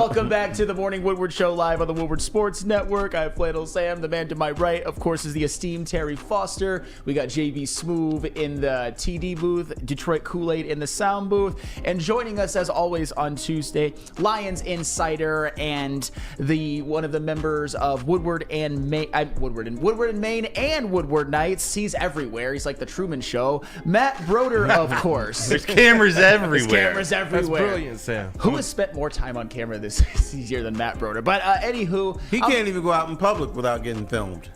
Welcome back to the Morning Woodward Show live on the Woodward Sports Network. I have Flannel Sam. The man to my right, of course, is the esteemed Terry Foster. We got JB Smoove in the TD booth, Detroit Kool-Aid in the sound booth. And joining us, as always, on Tuesday, Lions Insider and one of the members of Woodward and Maine and Woodward Nights. He's everywhere. He's like the Truman Show. Matt Broder, of course. There's cameras everywhere. There's cameras everywhere. That's brilliant, Sam. Who has spent more time on camera this year than Matt Broder? But anywho, He can't even go out in public without getting filmed.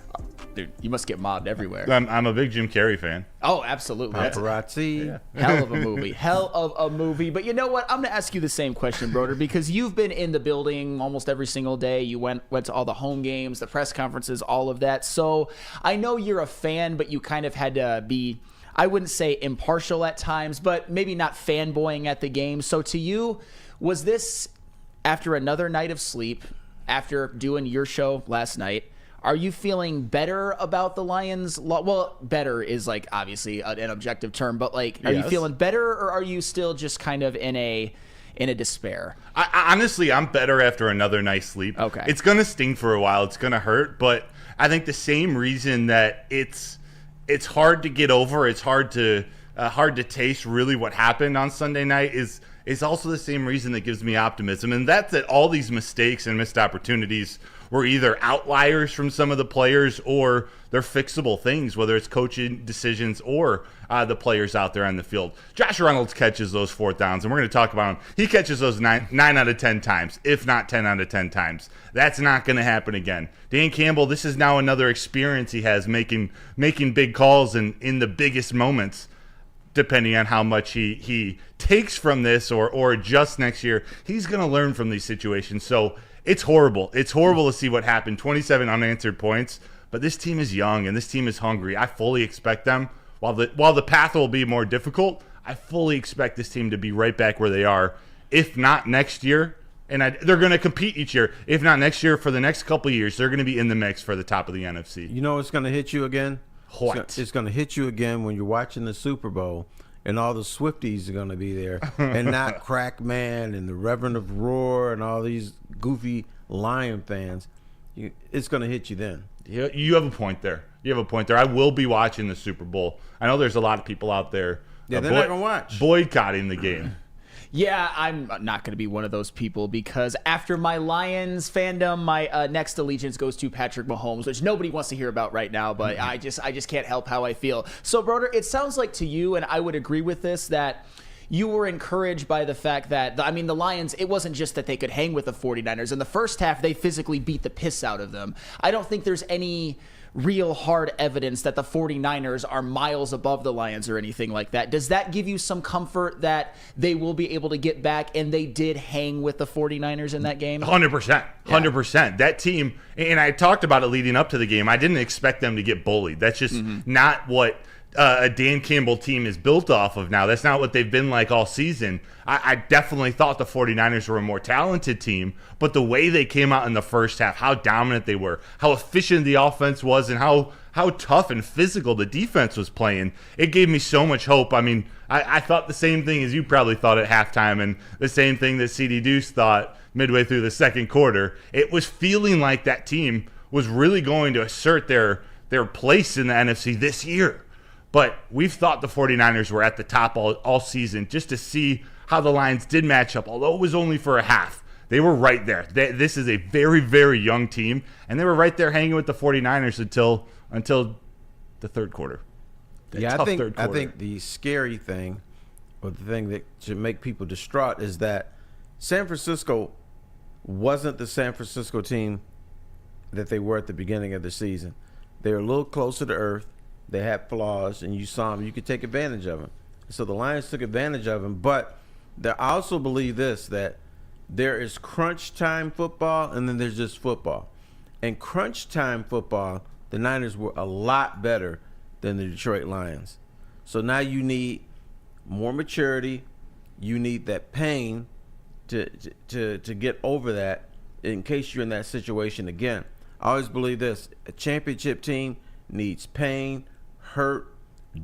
dude, you must get mobbed everywhere. I'm a big Jim Carrey fan. Oh, absolutely. That's Paparazzi. hell of a movie. Hell of a movie. But you know what? I'm going to ask you the same question, Broder, because you've been in the building almost every single day. You went to all the home games, the press conferences, all of that. So I know you're a fan, but you kind of had to be, I wouldn't say impartial at times, but maybe not fanboying at the game. So to you, was this after another night of sleep, after doing your show last night, are you feeling better about the Lions? Well, better is like obviously an objective term, but like, are you feeling better, or are you still just kind of in a despair? Honestly, I'm better after another night's sleep. Okay. It's going to sting for a while. It's going to hurt, but I think the same reason that it's hard to get over, it's hard to taste really what happened on Sunday night is also the same reason that gives me optimism. And that's that all these mistakes and missed opportunities were either outliers from some of the players or they're fixable things, whether it's coaching decisions or the players out there on the field. Josh Reynolds catches those fourth downs, and we're going to talk about him. He catches those 9 out of 10 times, if not 10 out of 10 times. That's not going to happen again. Dan Campbell, this is now another experience he has making big calls and in the biggest moments. Depending on how much he takes from this or adjusts next year, he's going to learn from these situations. So it's horrible. It's horrible to see what happened. 27 unanswered points, but this team is young and this team is hungry. I fully expect them. While the path will be more difficult, I fully expect this team to be right back where they are, if not next year. And they're going to compete each year. If not next year, for the next couple of years, they're going to be in the mix for the top of the NFC. You know what's going to hit you again? What? It's going to hit you again when you're watching the Super Bowl and all the Swifties are going to be there and not Crackman and the Reverend of Roar and all these goofy Lion fans. It's going to hit you then. You have a point there. I will be watching the Super Bowl. I know there's a lot of people out there they're not going to watch. Boycotting the game. Yeah, I'm not going to be one of those people because after my Lions fandom, my next allegiance goes to Patrick Mahomes, which nobody wants to hear about right now, but I just can't help how I feel. So, Broder, it sounds like to you, and I would agree with this, that you were encouraged by the fact that, the Lions, it wasn't just that they could hang with the 49ers. In the first half, they physically beat the piss out of them. I don't think there's any real hard evidence that the 49ers are miles above the Lions or anything like that. Does that give you some comfort that they will be able to get back and they did hang with the 49ers in that game? 100%. 100%. That team, and I talked about it leading up to the game, I didn't expect them to get bullied. That's just not what a Dan Campbell team is built off of now. That's not what they've been like all season. I definitely thought the 49ers were a more talented team, but the way they came out in the first half, how dominant they were, how efficient the offense was, and how tough and physical the defense was playing, it gave me so much hope. I thought the same thing as you probably thought at halftime, and the same thing that CD Deuce thought midway through the second quarter. It was feeling like that team was really going to assert their place in the NFC this year. But we've thought the 49ers were at the top all season, just to see how the Lions did match up, although it was only for a half. They were right there. This is a very, very young team, and they were right there hanging with the 49ers until the third quarter. I think the scary thing, or the thing that should make people distraught, is that San Francisco wasn't the San Francisco team that they were at the beginning of the season. They were a little closer to earth. They had flaws, and you saw them. You could take advantage of them. So the Lions took advantage of them. But I also believe this, that there is crunch time football, and then there's just football. And crunch time football, the Niners were a lot better than the Detroit Lions. So now you need more maturity. You need that pain to get over that in case you're in that situation again. I always believe this. A championship team needs pain, hurt,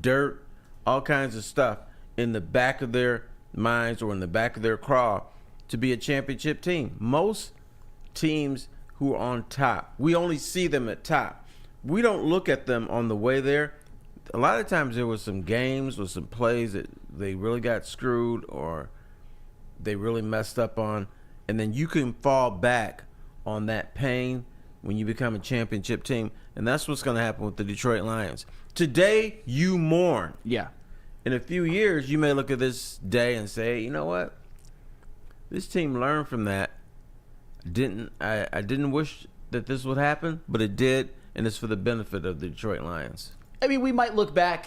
dirt, all kinds of stuff in the back of their minds or in the back of their craw to be a championship team. Most teams who are on top, we only see them at top. We don't look at them on the way there. A lot of times there was some games or some plays that they really got screwed or they really messed up on, and then you can fall back on that pain when you become a championship team, and that's what's going to happen with the Detroit Lions. Today, you mourn. Yeah. In a few years, you may look at this day and say, you know what? This team learned from that. I didn't wish that this would happen, but it did, and it's for the benefit of the Detroit Lions. I mean, we might look back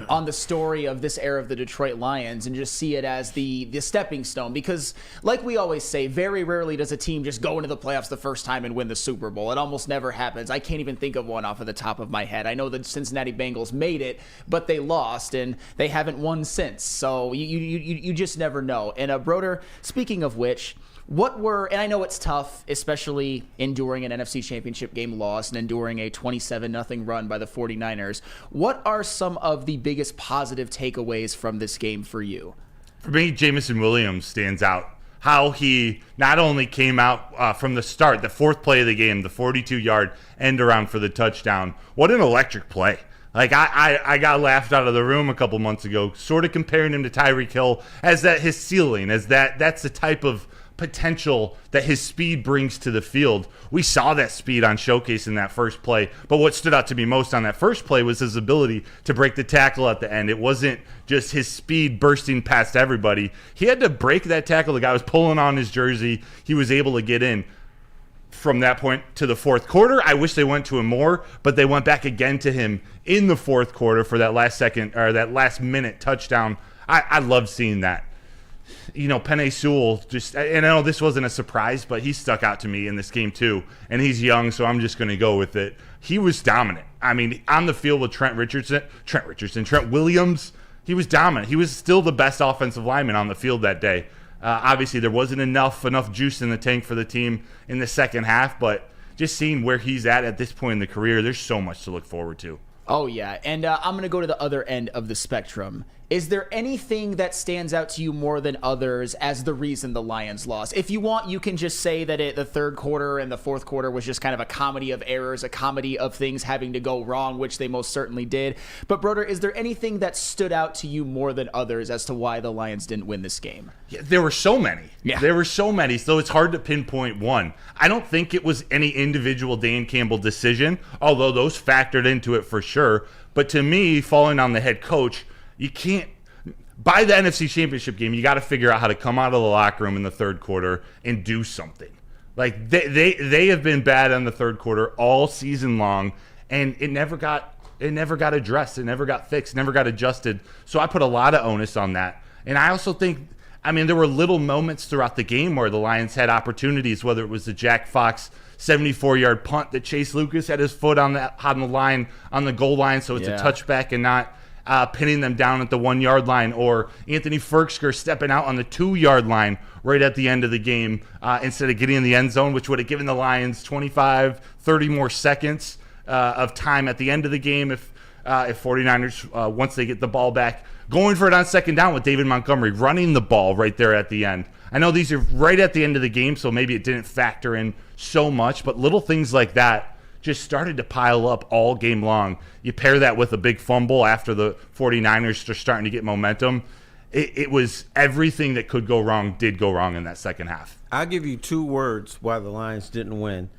on the story of this era of the Detroit Lions and just see it as the stepping stone, because like we always say, very rarely does a team just go into the playoffs the first time and win the Super Bowl. It almost never happens. I can't even think of one off of the top of my head. I know the Cincinnati Bengals made it, but they lost and they haven't won since. So you just never know. And Broder, speaking of which, and I know it's tough, especially enduring an NFC Championship game loss and enduring a 27-0 run by the 49ers. What are some of the biggest positive takeaways from this game for you? For me, Jameson Williams stands out. How he not only came out from the start, the fourth play of the game, the 42-yard end around for the touchdown. What an electric play. Like, I got laughed out of the room a couple months ago, sort of comparing him to Tyreek Hill as his ceiling, as that's the type of potential that his speed brings to the field. We saw that speed on showcase in that first play, but what stood out to me most on that first play was his ability to break the tackle at the end. It wasn't just his speed bursting past everybody. He had to break that tackle. The guy was pulling on his jersey. He was able to get in. From that point to the fourth quarter, I wish they went to him more, but they went back again to him in the fourth quarter for that last minute touchdown. I love seeing that. You know, Penei Sewell, and I know this wasn't a surprise, but he stuck out to me in this game too. And he's young, so I'm just going to go with it. He was dominant. I mean, on the field with Trent Williams, he was dominant. He was still the best offensive lineman on the field that day. Obviously, there wasn't enough juice in the tank for the team in the second half, but just seeing where he's at this point in the career, there's so much to look forward to. Oh, yeah. And I'm going to go to the other end of the spectrum. Is there anything that stands out to you more than others as the reason the Lions lost? If you want, you can just say that the third quarter and the fourth quarter was just kind of a comedy of errors, a comedy of things having to go wrong, which they most certainly did. But, Broder, is there anything that stood out to you more than others as to why the Lions didn't win this game? Yeah, there were so many. Yeah. There were so many, so it's hard to pinpoint one. I don't think it was any individual Dan Campbell decision, although those factored into it for sure. But to me, falling on the head coach, you can't. By the NFC Championship game, you got to figure out how to come out of the locker room in the third quarter and do something. Like they have been bad in the third quarter all season long, and it never got addressed, it never got fixed, never got adjusted. So I put a lot of onus on that. And I also think, there were little moments throughout the game where the Lions had opportunities, whether it was the Jack Fox 74-yard punt that Chase Lucas had his foot on the line on the goal line, so it's a touchback and not pinning them down at the 1 yard line, or Anthony Ferksker stepping out on the 2 yard line right at the end of the game instead of getting in the end zone, which would have given the Lions 25, 30 more seconds of time at the end of the game if 49ers, once they get the ball back, going for it on second down with David Montgomery, running the ball right there at the end. I know these are right at the end of the game, so maybe it didn't factor in so much, but little things like that just started to pile up all game long. You pair that with a big fumble after the 49ers are starting to get momentum. It was everything that could go wrong did go wrong in that second half. I'll give you 2 words why the Lions didn't win,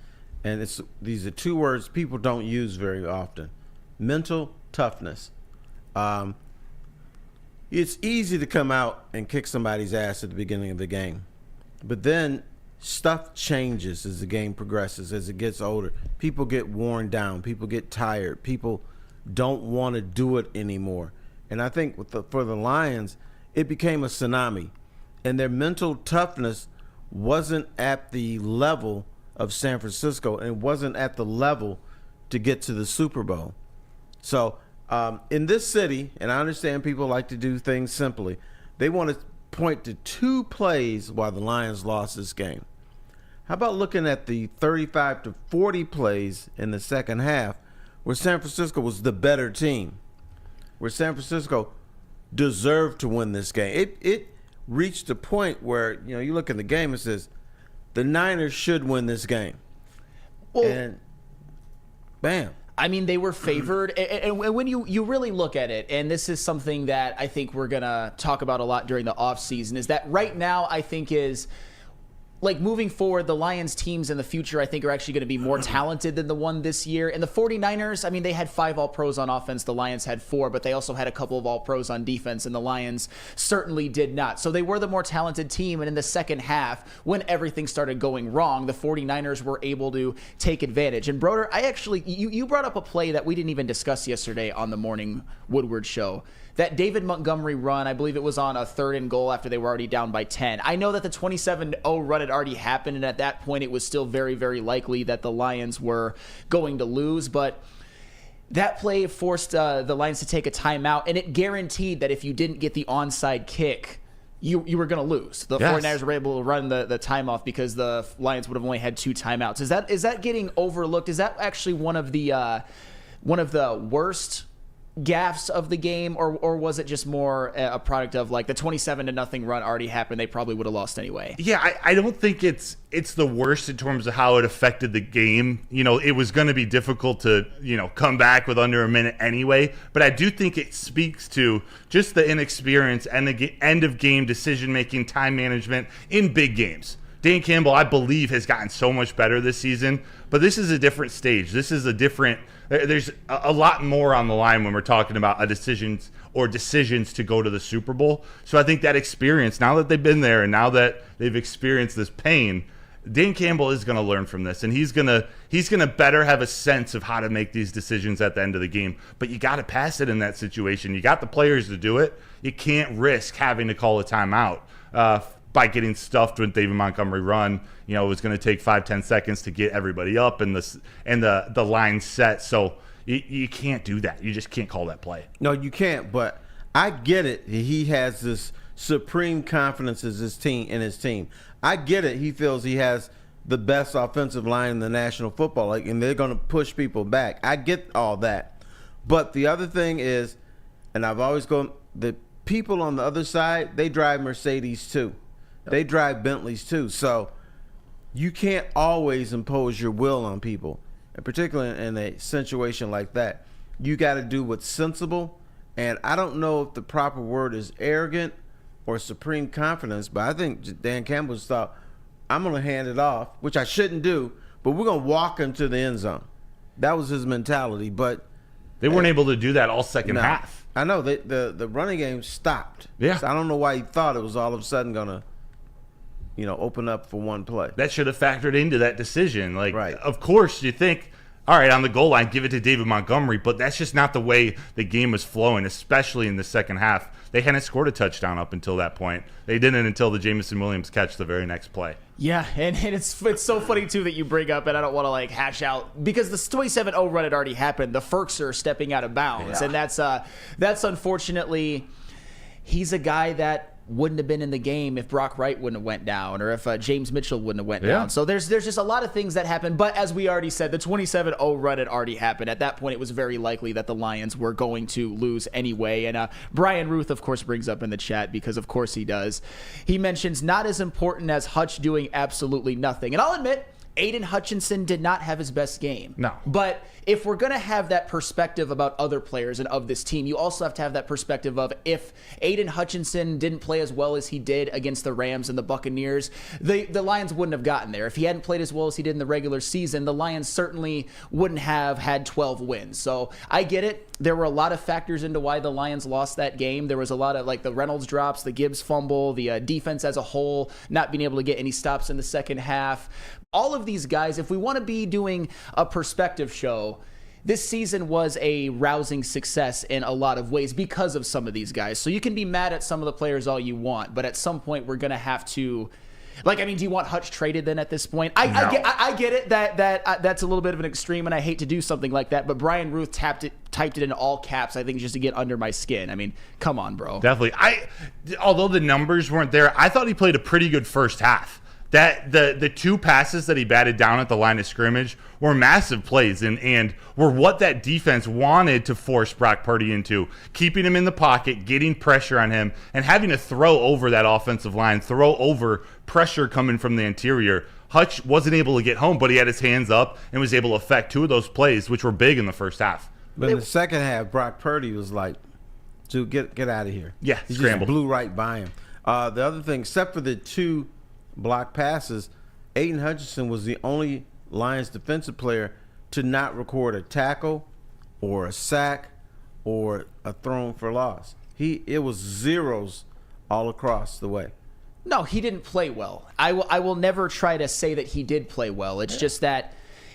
and these are 2 words people don't use very often. Mental toughness. It's easy to come out and kick somebody's ass at the beginning of the game, but then stuff changes as the game progresses, as it gets older. People get worn down. People get tired. People don't want to do it anymore. And I think for the Lions, it became a tsunami. And their mental toughness wasn't at the level of San Francisco, and it wasn't at the level to get to the Super Bowl. So in this city, and I understand people like to do things simply, they want to point to 2 plays why the Lions lost this game. How about looking at the 35 to 40 plays in the second half where San Francisco was the better team, where San Francisco deserved to win this game? reached a point where, you look at the game and says, the Niners should win this game. Well, and bam. I mean, they were favored. And when you really look at it, and this is something that I think we're going to talk about a lot during the offseason, is that right now I think is, like, moving forward, the Lions teams in the future, I think, are actually going to be more talented than the one this year. And the 49ers, I mean, they had 5 All-Pros on offense. The Lions had 4, but they also had a couple of All-Pros on defense, and the Lions certainly did not. So they were the more talented team, and in the second half, when everything started going wrong, the 49ers were able to take advantage. And, Broder, you brought up a play that we didn't even discuss yesterday on the morning Woodward show. That David Montgomery run, I believe it was on a 3rd and goal after they were already down by 10. I know that the 27-0 run had already happened, and at that point it was still very, very likely that the Lions were going to lose, but that play forced the Lions to take a timeout, and it guaranteed that if you didn't get the onside kick, you were going to lose. The 49ers were able to run the time off because the Lions would have only had 2 timeouts. Is that getting overlooked? Is that actually one of the worst gaffes of the game, or was it just more a product of, like, the 27-0 run already happened, they probably would have lost anyway? Yeah, I don't think it's the worst in terms of how it affected the game. It was going to be difficult to, come back with under a minute anyway, but I do think it speaks to just the inexperience and the end of game decision-making, time management in big games. Dan Campbell, I believe, has gotten so much better this season, but this is a different stage. This is a different – there's a lot more on the line when we're talking about decisions to go to the Super Bowl. So I think that experience, now that they've been there and now that they've experienced this pain, Dan Campbell is going to learn from this, and he's gonna better have a sense of how to make these decisions at the end of the game. But you got to pass it in that situation. You got the players to do it. You can't risk having to call a timeout by getting stuffed with David Montgomery run. It was going to take 5-10 seconds to get everybody up and the line set. So you can't do that. You just can't call that play. No, you can't. But I get it. He has this supreme confidence in his team. I get it. He feels he has the best offensive line in the National Football League, and they're going to push people back. I get all that. But the other thing is, and I've always gone, the people on the other side, they drive Mercedes too. They drive Bentleys too. So you can't always impose your will on people, and particularly in a situation like that. You got to do what's sensible, and I don't know if the proper word is arrogant or supreme confidence, but I think Dan Campbell thought, I'm going to hand it off, which I shouldn't do, but we're going to walk him to the end zone. That was his mentality, but they weren't able to do that all second half. I know. The running game stopped. Yeah. So I don't know why he thought it was all of a sudden going to open up for one play. That should have factored into that decision. Like, right. Of course, you think, all right, on the goal line, give it to David Montgomery, but that's just not the way the game was flowing, especially in the second half. They hadn't scored a touchdown up until that point. They didn't until the Jameson Williams catch the very next play. Yeah, and it's so funny, too, that you bring up, and I don't want to, hash out, because the 27-0 run had already happened. The Ferks are stepping out of bounds, and that's unfortunately, he's a guy that wouldn't have been in the game if Brock Wright wouldn't have went down, or if James Mitchell wouldn't have went down. So there's just a lot of things that happened. But as we already said, the 27-0 run had already happened. At that point, it was very likely that the Lions were going to lose anyway. And Brian Ruth, of course, brings up in the chat, because of course he does. He mentions, not as important as Hutch doing absolutely nothing. And I'll admit, Aiden Hutchinson did not have his best game. No. But if we're going to have that perspective about other players and of this team, you also have to have that perspective of, if Aiden Hutchinson didn't play as well as he did against the Rams and the Buccaneers, the Lions wouldn't have gotten there. If he hadn't played as well as he did in the regular season, the Lions certainly wouldn't have had 12 wins. So I get it. There were a lot of factors into why the Lions lost that game. There was a lot of, the Reynolds drops, the Gibbs fumble, the defense as a whole not being able to get any stops in the second half. All of these guys, if we want to be doing a perspective show, this season was a rousing success in a lot of ways because of some of these guys. So you can be mad at some of the players all you want, but at some point we're going to have to, do you want Hutch traded then at this point? I get it that's a little bit of an extreme, and I hate to do something like that, but Brian Ruth typed it in all caps, I think, just to get under my skin. Come on, bro. Definitely. Although the numbers weren't there, I thought he played a pretty good first half. That the two passes that he batted down at the line of scrimmage were massive plays and were what that defense wanted to force Brock Purdy into, keeping him in the pocket, getting pressure on him, and having to throw over that offensive line, throw over pressure coming from the interior. Hutch wasn't able to get home, but he had his hands up and was able to affect two of those plays, which were big in the first half. But in the second half, Brock Purdy was like, dude, get out of here. Yeah, he scrambled. Just blew right by him. The other thing, except for the two block passes, Aiden Hutchinson was the only Lions defensive player to not record a tackle or a sack or a thrown for loss. It was zeros all across the way. No, he didn't play well. I will never try to say that he did play well. It's just that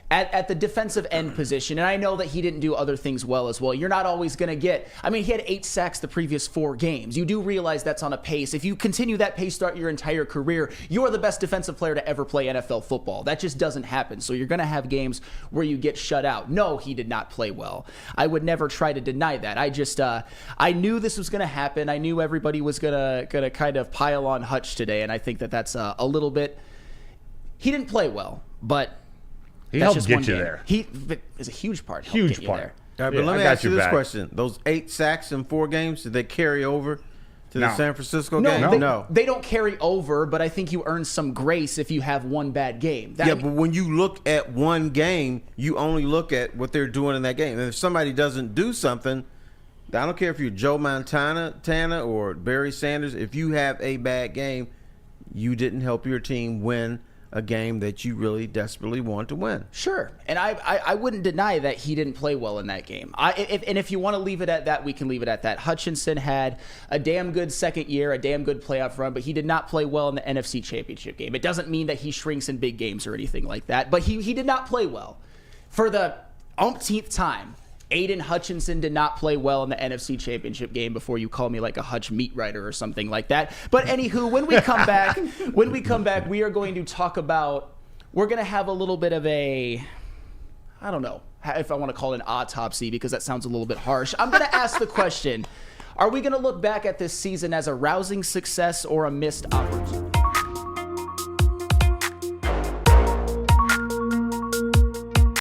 at the defensive end position, and I know that he didn't do other things well as well. You're not always going to get, I mean, he had 8 sacks the previous 4 games. You do realize that's on a pace. If you continue that pace throughout your entire career, you're the best defensive player to ever play NFL football. That just doesn't happen. So you're going to have games where you get shut out. No, he did not play well. I would never try to deny that. I just, I knew this was going to happen. I knew everybody was going to kind of pile on Hutch today, and I think that that's a little bit, he didn't play well, but he that's helped just get one you game. there. He is a huge part. Huge part. All right, but Yeah, let me I got ask you your this back. question. Those 8 sacks in 4 games, did they carry over to the No. San Francisco No, game? they don't carry over, but I think you earn some grace if you have one bad game. Yeah, but when you look at one game, you only look at what they're doing in that game. And if somebody doesn't do something, I don't care if you're Joe Montana or Barry Sanders, if you have a bad game, you didn't help your team win a game that you really desperately want to win. Sure, and I wouldn't deny that he didn't play well in that game. If you want to leave it at that, we can leave it at that. Hutchinson had a damn good second year, a damn good playoff run, but he did not play well in the NFC Championship game. It doesn't mean that he shrinks in big games or anything like that, but he did not play well. For the umpteenth time, Aiden Hutchinson did not play well in the NFC Championship game before you call me like a Hutch meat writer or something like that. But anywho, when we come back, we are going to talk about, we're going to have a little bit of a, I don't know if I want to call it an autopsy because that sounds a little bit harsh. I'm going to ask the question, are we going to look back at this season as a rousing success or a missed opportunity?